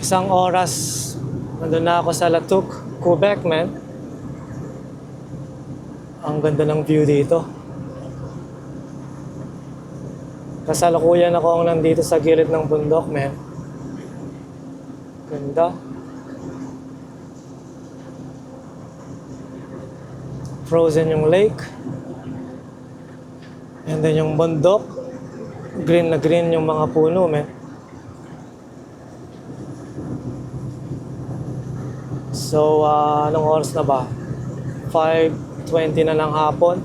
Isang oras, nandun na ako sa Latuk, Quebec, man. Ang ganda ng view dito. Kasalukuyan ako ang nandito sa gilid ng bundok, man. Ganda. Frozen yung lake. And then yung bundok. Green na green yung mga puno, man. So, anong oras na ba? 5:20 na ng hapon.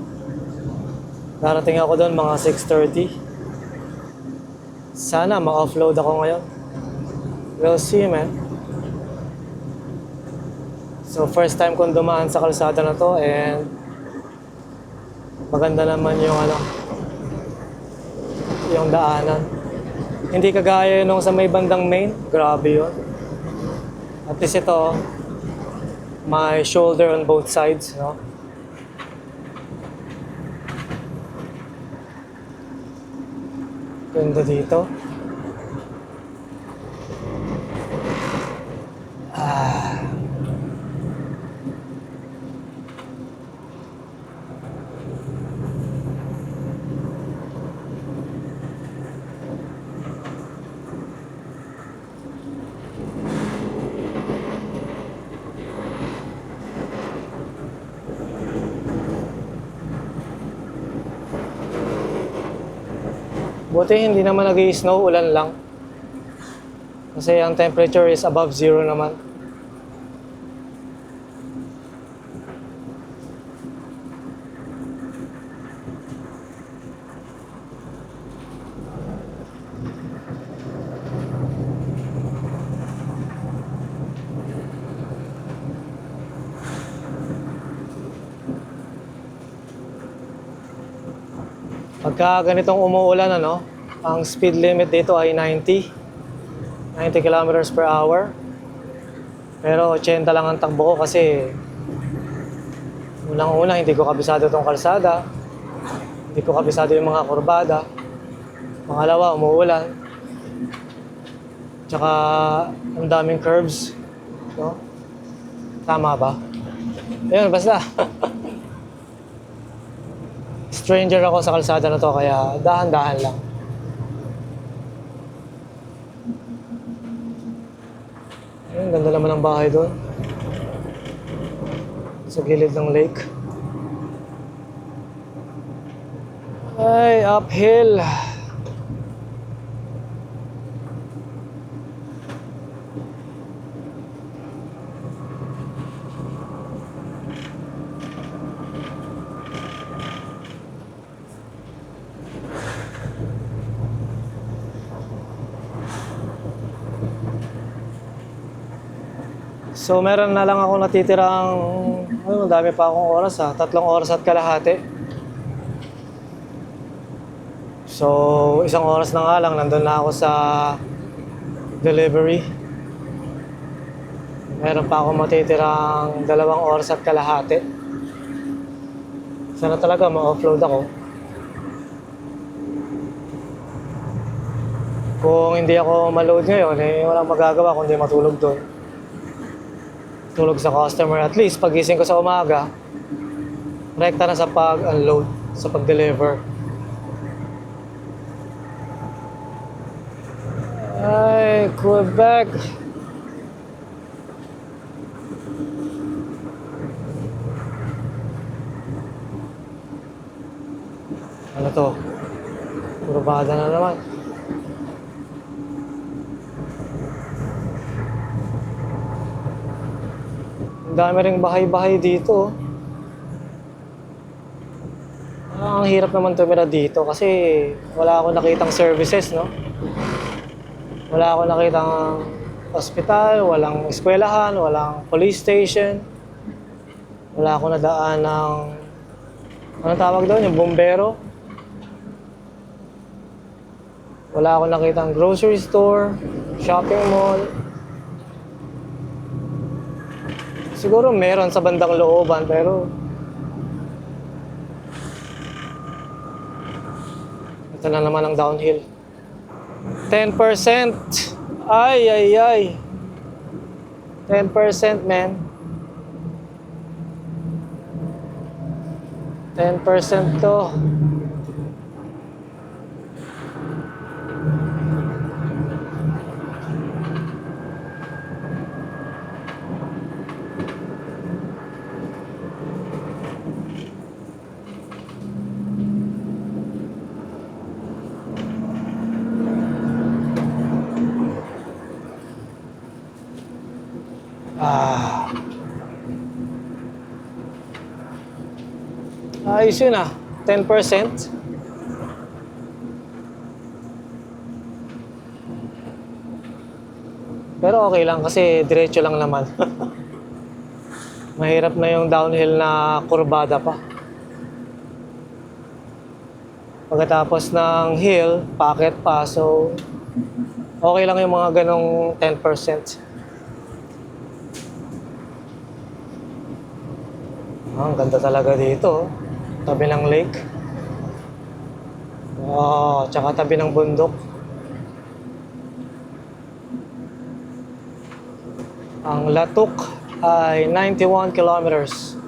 Darating ako doon mga 6:30. Sana ma-offload ako ngayon. We'll see, man. So, first time kong dumaan sa kalsada na to and maganda naman yung daanan. Hindi kagaya nung sa may bandang main. Grabe yun. At least ito, may shoulder on both sides, no? Ganda dito. Buti hindi naman nag-i-snow, ulan lang. Kasi ang temperature is above zero naman. Pagka ganitong umuulan, ang speed limit dito ay 90 kilometers per hour. Pero 80 lang ang takbo ko kasi unang-una hindi ko kabisado itong kalsada. Hindi ko kabisado yung mga kurbada. Pangalawa, umuulan. Tsaka ang daming curves. No? Tama ba? Ayun, basta. Stranger ako sa kalsada na to kaya dahan-dahan lang. Ayun, ganda naman ng bahay doon. Sa gilid ng lake. Ay, uphill. So meron na lang ako natitirang, dami pa akong oras 3 oras at kalahati. So 1 oras na nga lang, nandun na ako sa delivery. Meron pa akong matitirang 2 oras at kalahati. Sana talaga ma-offload ako. Kung hindi ako ma-load ngayon, walang magagawa kundi matulog doon. Tulog sa customer. At least, pagising ko sa umaga, rekta na sa pag-unload, sa pag-deliver. Ay, Quebec. Ano to? Kurbada na naman. Ang dami ring bahay-bahay dito. Ang hirap naman tumira dito kasi wala akong nakitang services, no? Wala akong nakitang hospital, walang eskwelahan, walang police station. Wala akong nadaan ng, anong tawag doon, yung bumbero. Wala akong nakitang grocery store, shopping mall. Siguro meron sa bandang looban, pero ito na naman ang downhill. 10%. Ay. 10% man. 10% to. Ah. Ayos yun ah. 10%. Pero okay lang kasi diretso lang naman. Mahirap na yung downhill na kurbada pa. Pagkatapos ng hill, paakyat pa. So, okay lang yung mga ganong 10%. Ang ganda talaga dito. Tabi ng lake. Oh, tsaka tabi ng bundok. Ang Latuk ay 91 kilometers.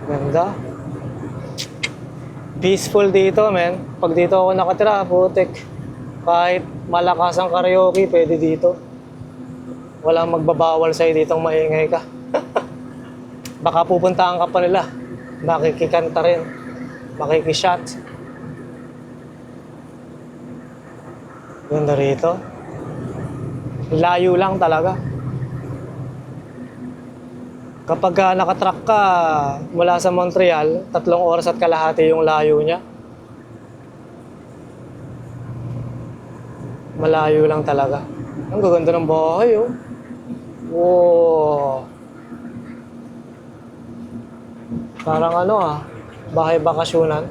Ganda. Peaceful dito, men. Pag dito ako nakatira, putik. Kahit malakas ang karaoke, pwede dito. Walang magbabawal sa'yo ditong maingay ka. Baka pupuntahan ka pa nila. Makikikanta rin. Makikishot. Ganda rito. Layo lang talaga. Kapag nakatrack ka mula sa Montreal, 3 oras at kalahati yung layo niya. Malayo lang talaga. Ang gaganda ng bahay, oh. Wow. Parang ano ah, bahay bakasyonan.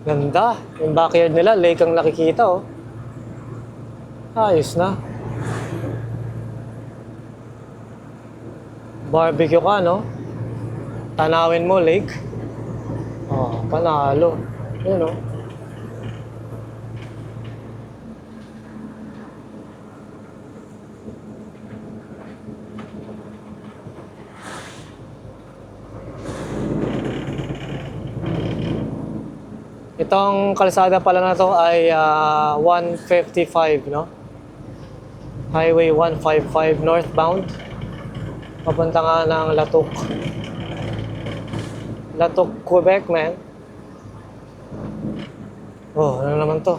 Ganda. Yung backyard nila, lake ang nakikita, oh. Ayos na. Barbecue ka, no? Tanawin mo, lake. Oh, panalo. Yun, oh. Itong kalsada pala na to ay 155, no? Highway 155 northbound. Papunta nga ng Latuk. Latuk, Quebec, man. Oh, ano naman to?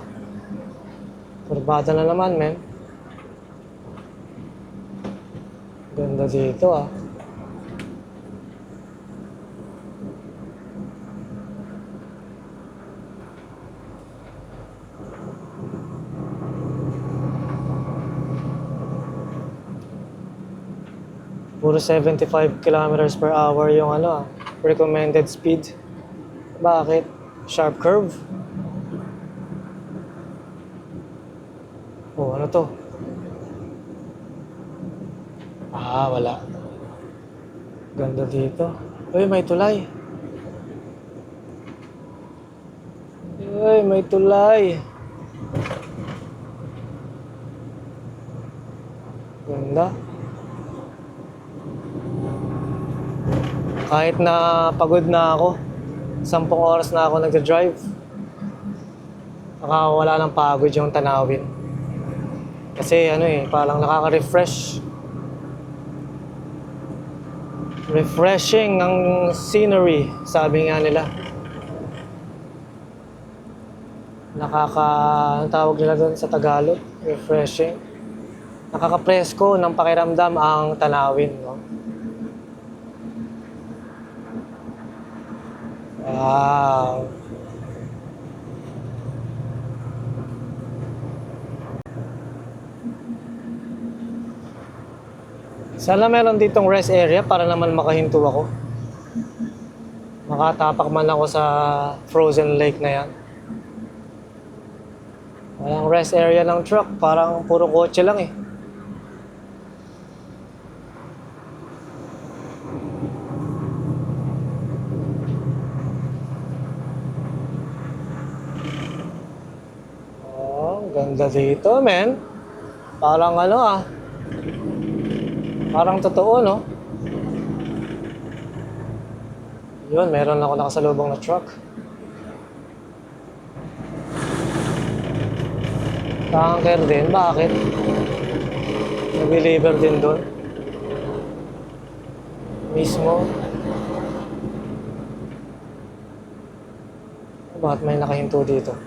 Kurbada na naman, man. Ganda dito, ah. Puro 75 kilometers per hour yung ano, recommended speed. Bakit? Sharp curve. Oh, ano to? Ah, wala. Ganda dito. Uy, may tulay. Uy, may tulay. Ganda. Kahit na pagod na ako, 10 oras na ako nagda-drive, nakawala ng pagod yung tanawin. Kasi ano eh, parang nakaka-refresh. Refreshing ang scenery, sabi nga nila. Anong tawag nila doon sa Tagalog? Refreshing. Nakaka-presko ng pakiramdam ang tanawin, no? Wow. Sana meron ditong rest area para naman makahinto ako. Makatapak man ako sa frozen lake na yan. Walang rest area ng truck, parang puro kotse lang eh. Ganda dito, men. Parang ano ah. Parang totoo, no? Yun, meron ako nakasalubong na truck. Tanker din, bakit? Nag-deliver din doon. Mismo. Bakit may nakahinto dito?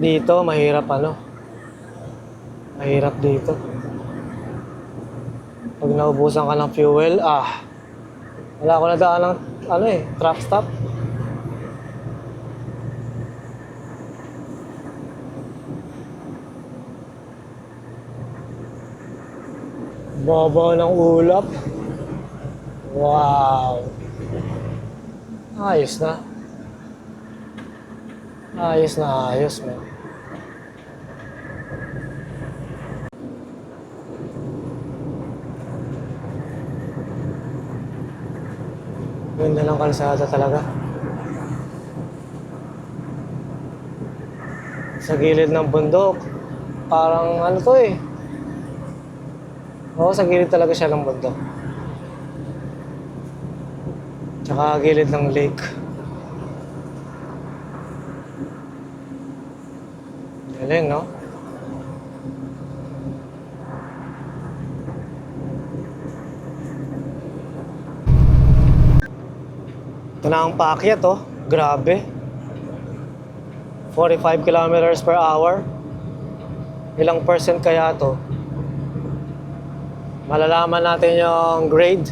Dito, mahirap ano. Mahirap dito. Pag naubusan ka ng fuel, wala ako nadaan ng truck stop. Baba ng ulap. Wow. Ayos na. Ayos na ayos, man. Ganda ng kalsada talaga. Sa gilid ng bundok. Parang ano to eh. Oo, sa gilid talaga siya ng bundok. Tsaka gilid ng lake. Galing, no? Ito na ang paakyat, oh. Grabe. 45 kilometers per hour. Ilang percent kaya to? Malalaman natin yung grade.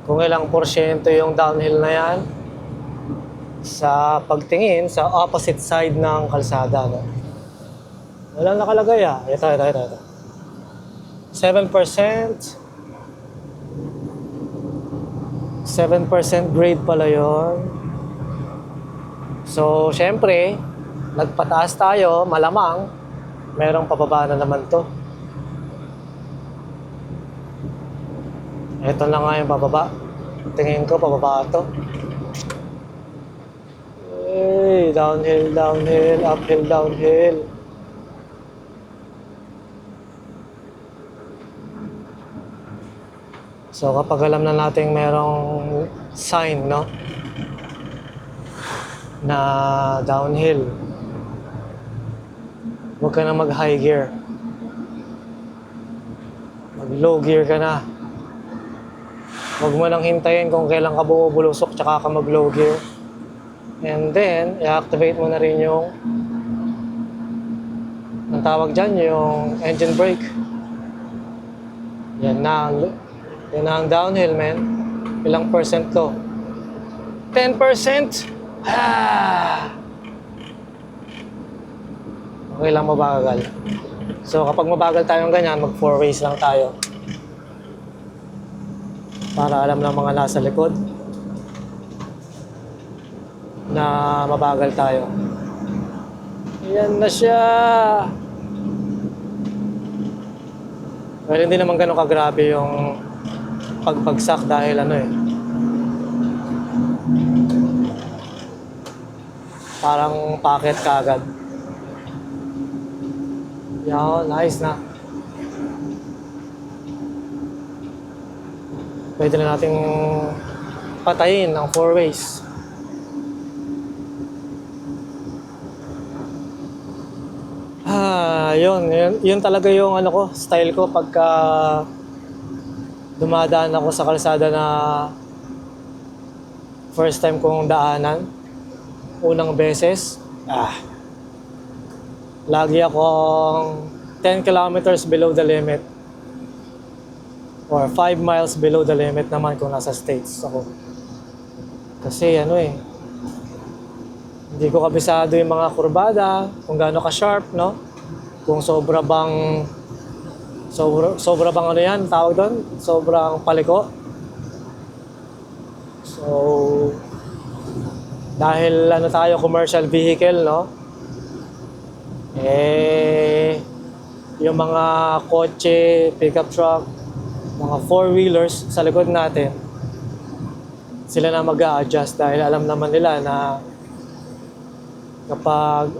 Kung ilang porsyento yung downhill na yan. Sa pagtingin sa opposite side ng kalsada, no? Walang nakalagay ah. Ito. 7%. 7% grade pala yun. So, syempre, nagpataas tayo, malamang, merong pababa na naman to. Ito na nga yung pababa. Tingin ko, pababa to. Hey, downhill, uphill, downhill. So kapag alam na natin merong sign, no, na downhill, huwag ka na mag high gear, mag low gear ka na. Huwag mo nang hintayin kung kailan ka bumubulusok tsaka ka mag low gear. And then i-activate mo na rin yung ang tawag dyan, yung engine brake. Yan na ang downhill, man. Ilang percent to? 10%? Okay lang mabagal. So kapag mabagal tayong ganyan, mag 4 ways lang tayo. Para alam ng mga nasa likod na mabagal tayo. Yan na siya. Well, hindi naman ganun kagrabe yung pagbagsak dahil parang packet kagad. Yan, nice na. Pwede na nating patayin ang 4 ways. Yun talaga yung style ko pagka dumadaan ako sa kalsada na first time kong daanan, unang beses, lagi akong 10 kilometers below the limit or 5 miles below the limit naman kung nasa States ako. Kasi hindi ko kabisado yung mga kurbada, kung gaano ka sharp, no? Kung sobra bang tawag doon? Sobrang paliko. So, dahil ano tayo, commercial vehicle, no? Eh, yung mga kotse, pickup truck, mga four-wheelers sa likod natin, sila na mag-a-adjust dahil alam naman nila na kapag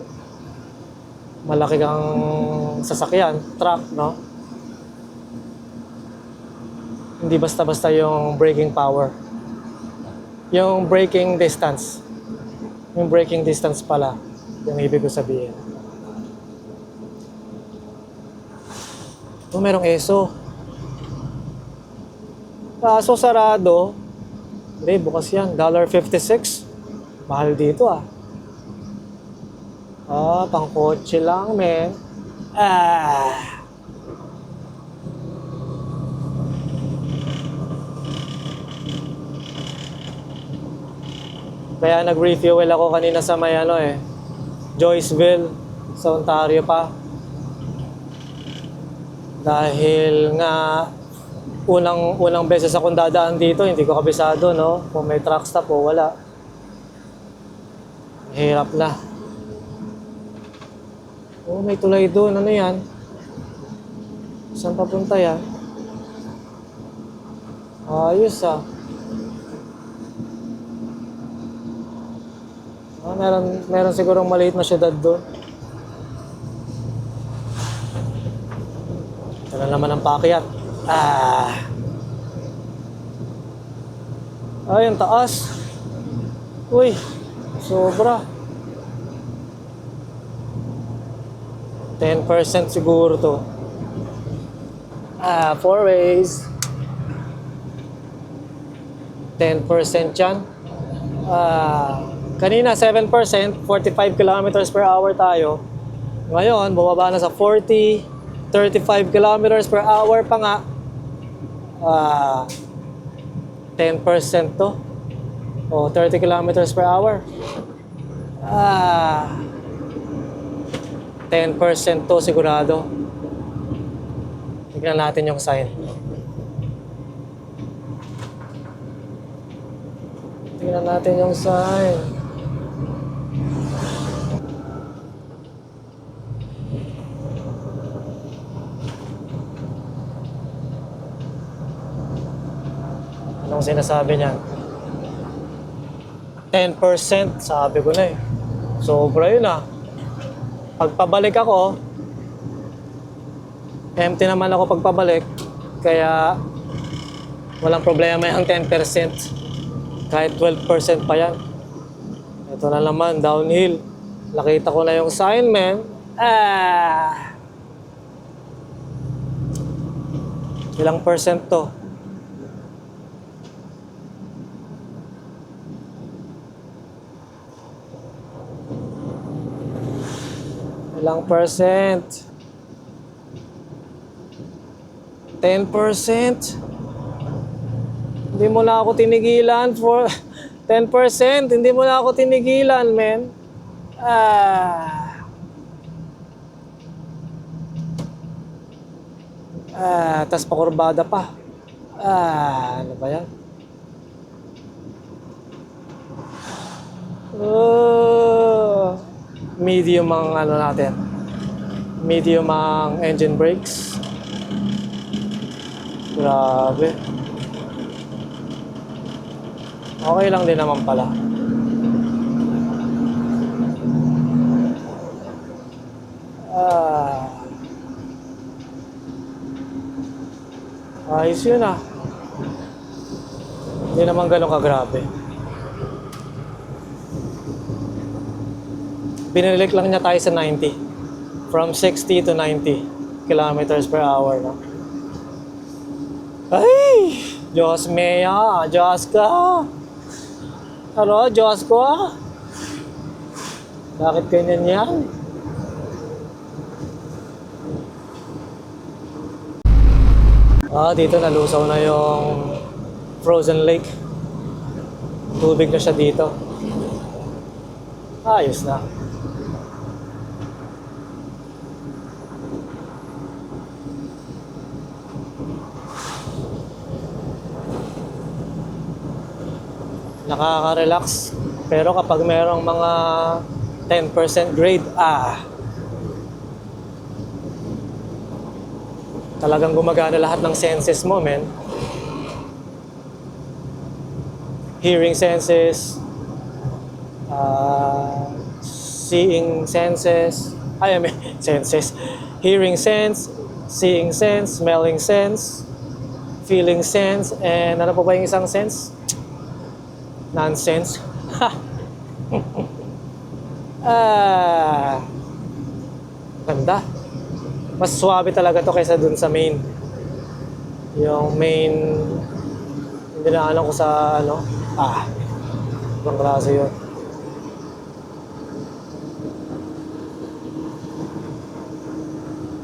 malaki kang sasakyan, truck, no? Hindi basta-basta yung braking power. Yung braking distance. Yung braking distance pala, yung ibig ko sabihin. Oh, merong ESO. Kaso sarado. Hindi, bukas yan. $1.56. Mahal dito ah. Pang kotse lang, men. Kaya nag-refuel ako kanina sa may Joyceville, sa Ontario pa. Dahil nga unang beses akong dadaan dito, hindi ko kabisado, no? Kung may truck stop o wala. Hirap na. Oh, may tulay doon. Ano yan? Saan papunta yan? Ayos ah. Meron sigurong maliit na syudad doon. Ito na naman ang paakyat. Ay, ang taas. Uy, sobra. 10% siguro to. 4 ways. 10% yan. Kanina 7%, 45 kilometers per hour tayo. Ngayon, bumaba na sa 40, 35 kilometers per hour pa nga. 10% to. O, 30 kilometers per hour. 10% to sigurado. Tignan natin yung sign. Tignan natin yung sign. Anong sinasabi niyan? 10%, sabi ko na eh. Sobra yun ah. Pagpabalik ako, empty naman ako pagpabalik. Kaya walang problema yung 10%. Kahit 12% pa yan. Ito na naman, downhill. Nakita ko na yung sign, man. Ilang percent to? Ilang percent? 10%. Hindi mo na ako tinigilan for 10%. Hindi mo na ako tinigilan, men. Tas pakurbada pa. Ano ba yan? Medium ang ano natin. Medium ang engine brakes. Grabe. Okay lang din naman pala. Ayos yun ah. Hindi naman ganun kagrabe. Pinilik lang niya tayo sa 90. From 60 to 90 kilometers per hour, no? Ay! Diyos mea! Diyos ka! Ano? Diyos ko ah! Bakit ganyan yan? Dito nalusaw na yung frozen lake. Tubig na siya dito. Ayos na. nakaka-relax. Pero kapag merong mga 10% grade, talagang gumagana lahat ng senses mo, men. Hearing senses, seeing senses, I mean, senses. Hearing sense, seeing sense, smelling sense, feeling sense, and ano pa ba yung isang sense? Nonsense. Ganda. Mas swabe talaga to kaysa dun sa main. Yung main, hindi na alam ko sa ano. Ibang klase yun.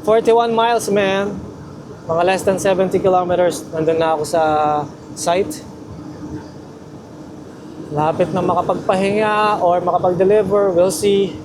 "41 miles, man." Mga less than 70 kilometers. Nandun na ako sa site. Lapit na makapagpahinga or makapag-deliver. We'll see.